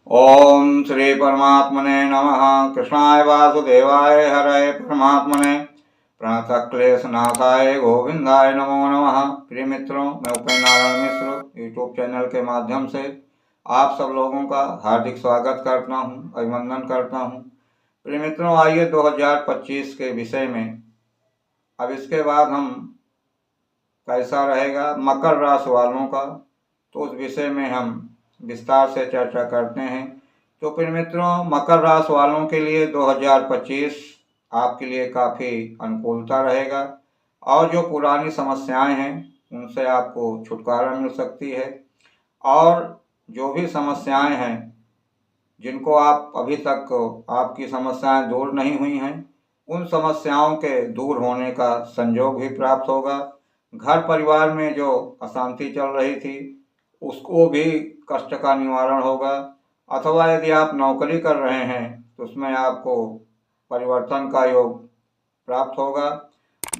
ओम श्री परमात्मने नमः। कृष्णाय वासुदेवाय हरये परमात्मने प्रणतक्लेशनाशाय गोविंदाय नमो नमः। प्रिय मित्रों, मैं उपेन्द्र नारायण मिश्र यूट्यूब चैनल के माध्यम से आप सब लोगों का हार्दिक स्वागत करता हूं, अभिनंदन करता हूं। प्रिय मित्रों, आइए 2025 के विषय में अब इसके बाद हम कैसा रहेगा मकर राशि वालों का, तो उस विषय में हम विस्तार से चर्चा करते हैं। तो प्रिय मित्रों, मकर राशि वालों के लिए 2025 आपके लिए काफ़ी अनुकूलता रहेगा और जो पुरानी समस्याएं हैं उनसे आपको छुटकारा मिल सकती है। और जो भी समस्याएं हैं जिनको आप अभी तक आपकी समस्याएं दूर नहीं हुई हैं, उन समस्याओं के दूर होने का संयोग भी प्राप्त होगा। घर परिवार में जो अशांति चल रही थी उसको भी कष्ट का निवारण होगा। अथवा यदि आप नौकरी कर रहे हैं तो उसमें आपको परिवर्तन का योग प्राप्त होगा।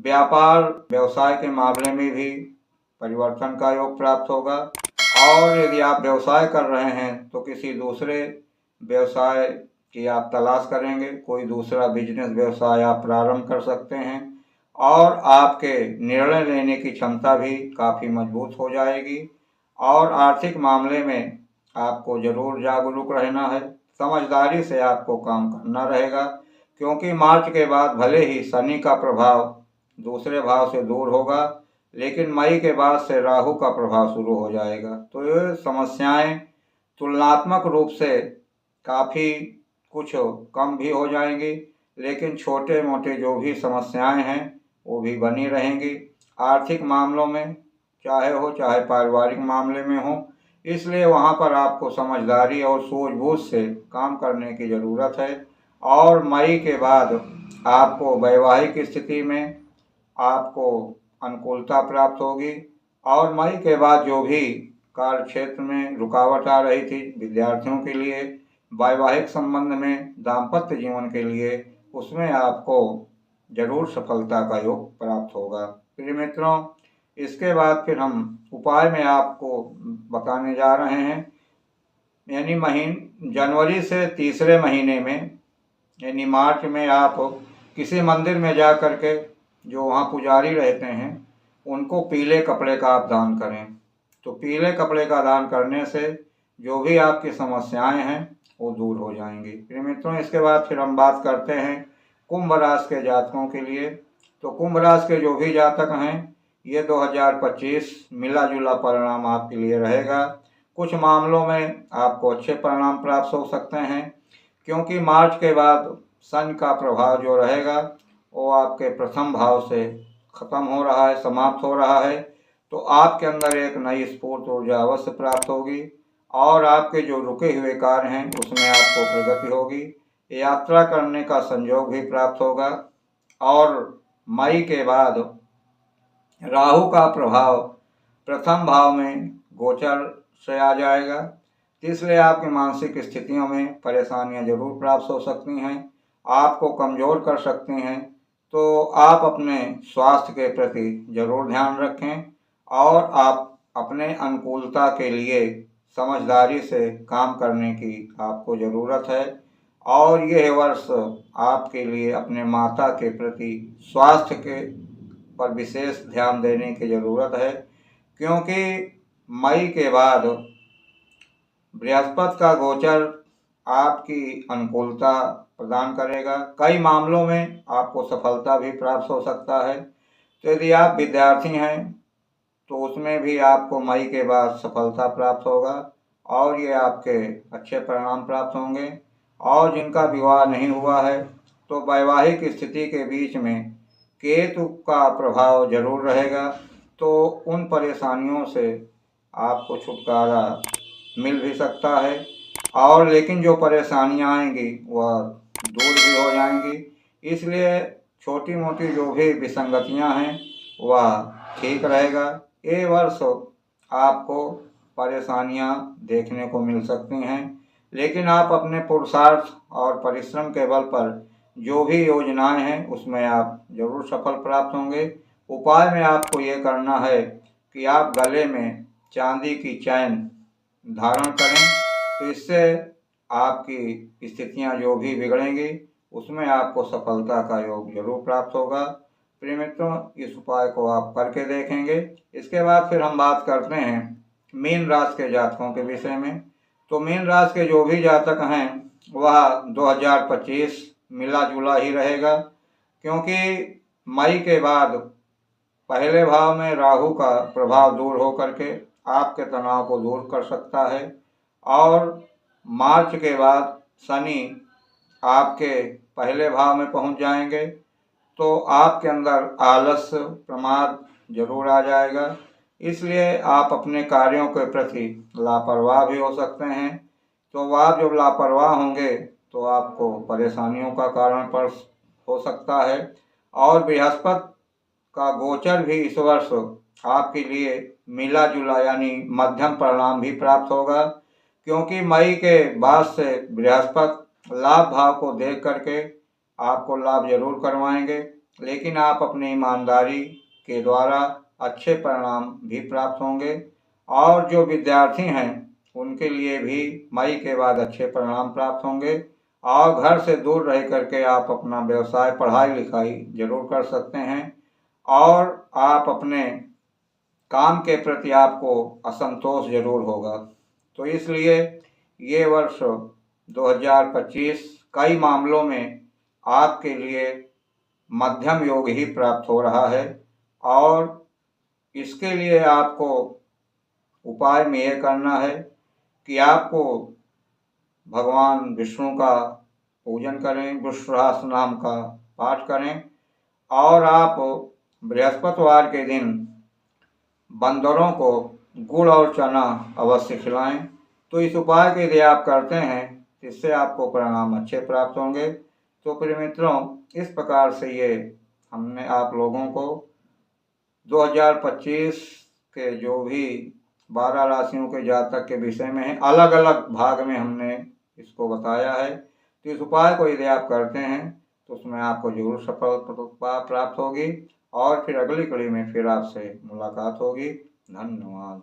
व्यापार व्यवसाय के मामले में भी परिवर्तन का योग प्राप्त होगा। और यदि आप व्यवसाय कर रहे हैं तो किसी दूसरे व्यवसाय की आप तलाश करेंगे, कोई दूसरा बिजनेस व्यवसाय आप प्रारंभ कर सकते हैं और आपके निर्णय लेने की क्षमता भी काफ़ी मजबूत हो जाएगी। और आर्थिक मामले में आपको जरूर जागरूक रहना है, समझदारी से आपको काम करना रहेगा, क्योंकि मार्च के बाद भले ही शनि का प्रभाव दूसरे भाव से दूर होगा, लेकिन मई के बाद से राहु का प्रभाव शुरू हो जाएगा। तो ये समस्याएं तुलनात्मक रूप से काफ़ी कुछ कम भी हो जाएंगी, लेकिन छोटे मोटे जो भी समस्याएं हैं वो भी बनी रहेंगी। आर्थिक मामलों में चाहे पारिवारिक मामले में हो, इसलिए वहाँ पर आपको समझदारी और सूझबूझ से काम करने की ज़रूरत है। और मई के बाद आपको वैवाहिक स्थिति में आपको अनुकूलता प्राप्त होगी। और मई के बाद जो भी कार्य क्षेत्र में रुकावट आ रही थी विद्यार्थियों के लिए, वैवाहिक संबंध में, दाम्पत्य जीवन के लिए, उसमें आपको जरूर सफलता का योग प्राप्त होगा। प्रिय मित्रों, इसके बाद फिर हम उपाय में आपको बताने जा रहे हैं। यानी जनवरी से तीसरे महीने में यानी मार्च में आप किसी मंदिर में जा कर के जो वहाँ पुजारी रहते हैं उनको पीले कपड़े का आप दान करें। तो पीले कपड़े का दान करने से जो भी आपकी समस्याएं हैं वो दूर हो जाएंगी। प्रिय मित्रों, इसके बाद फिर हम बात करते हैं कुंभ राशि के जातकों के लिए। तो कुंभ राशि के जो भी जातक हैं, ये 2025 मिला जुला परिणाम आपके लिए रहेगा। कुछ मामलों में आपको अच्छे परिणाम प्राप्त हो सकते हैं, क्योंकि मार्च के बाद शनि का प्रभाव जो रहेगा वो आपके प्रथम भाव से खत्म हो रहा है, समाप्त हो रहा है। तो आपके अंदर एक नई स्फूर्त ऊर्जा अवश्य प्राप्त होगी और आपके जो रुके हुए कार्य हैं उसमें आपको प्रगति होगी। यात्रा करने का संयोग भी प्राप्त होगा। और मई के बाद राहु का प्रभाव प्रथम भाव में गोचर से आ जाएगा, इसलिए आपकी मानसिक स्थितियों में परेशानियां जरूर प्राप्त हो सकती हैं, आपको कमज़ोर कर सकती हैं। तो आप अपने स्वास्थ्य के प्रति जरूर ध्यान रखें और आप अपने अनुकूलता के लिए समझदारी से काम करने की आपको ज़रूरत है। और यह वर्ष आपके लिए अपने माता के प्रति स्वास्थ्य के पर विशेष ध्यान देने की ज़रूरत है, क्योंकि मई के बाद बृहस्पति का गोचर आपकी अनुकूलता प्रदान करेगा। कई मामलों में आपको सफलता भी प्राप्त हो सकता है। तो यदि आप विद्यार्थी हैं तो उसमें भी आपको मई के बाद सफलता प्राप्त होगा और ये आपके अच्छे परिणाम प्राप्त होंगे। और जिनका विवाह नहीं हुआ है तो वैवाहिक स्थिति के बीच में केतु का प्रभाव जरूर रहेगा, तो उन परेशानियों से आपको छुटकारा मिल भी सकता है। और लेकिन जो परेशानियां आएंगी वह दूर भी हो जाएंगी, इसलिए छोटी मोटी जो भी विसंगतियां हैं वह ठीक रहेगा। ये वर्ष आपको परेशानियां देखने को मिल सकती हैं, लेकिन आप अपने पुरुषार्थ और परिश्रम के बल पर जो भी योजनाएं हैं उसमें आप जरूर सफल प्राप्त होंगे। उपाय में आपको ये करना है कि आप गले में चांदी की चैन धारण करें, तो इससे आपकी स्थितियां जो भी बिगड़ेंगी उसमें आपको सफलता का योग जरूर प्राप्त होगा। प्रिय मित्रों, इस उपाय को आप करके देखेंगे। इसके बाद फिर हम बात करते हैं मीन राशि के जातकों के विषय में। तो मीन राशि के जो भी जातक हैं वह 2025 मिला जुला ही रहेगा, क्योंकि मई के बाद पहले भाव में राहु का प्रभाव दूर होकर के आपके तनाव को दूर कर सकता है, और मार्च के बाद शनि आपके पहले भाव में पहुंच जाएंगे, तो आपके अंदर आलस्य प्रमाद जरूर आ जाएगा। इसलिए आप अपने कार्यों के प्रति लापरवाह भी हो सकते हैं। तो आप जब लापरवाह होंगे तो आपको परेशानियों का कारण पर हो सकता है। और बृहस्पति का गोचर भी इस वर्ष आपके लिए मिला जुला यानी मध्यम परिणाम भी प्राप्त होगा, क्योंकि मई के बाद से बृहस्पति लाभ भाव को देख करके आपको लाभ जरूर करवाएंगे, लेकिन आप अपनी ईमानदारी के द्वारा अच्छे परिणाम भी प्राप्त होंगे। और जो विद्यार्थी हैं उनके लिए भी मई के बाद अच्छे परिणाम प्राप्त होंगे, और घर से दूर रह करके आप अपना व्यवसाय पढ़ाई लिखाई जरूर कर सकते हैं। और आप अपने काम के प्रति आपको असंतोष जरूर होगा। तो इसलिए ये वर्ष 2025 कई मामलों में आपके लिए मध्यम योग ही प्राप्त हो रहा है। और इसके लिए आपको उपाय में यह करना है कि आपको भगवान विष्णु का पूजन करें, विष्णु नाम का पाठ करें, और आप बृहस्पतिवार के दिन बंदरों को गुड़ और चना अवश्य खिलाएं। तो इस उपाय के यदि आप करते हैं इससे आपको परिणाम अच्छे प्राप्त होंगे। तो प्रिय मित्रों, इस प्रकार से ये हमने आप लोगों को 2025 के जो भी 12 राशियों के जातक के विषय में है, अलग अलग भाग में हमने इसको बताया है। तो इस उपाय को यदि आप करते हैं तो उसमें आपको जरूर सफलता प्राप्त होगी। और फिर अगली कड़ी में फिर आपसे मुलाकात होगी। धन्यवाद।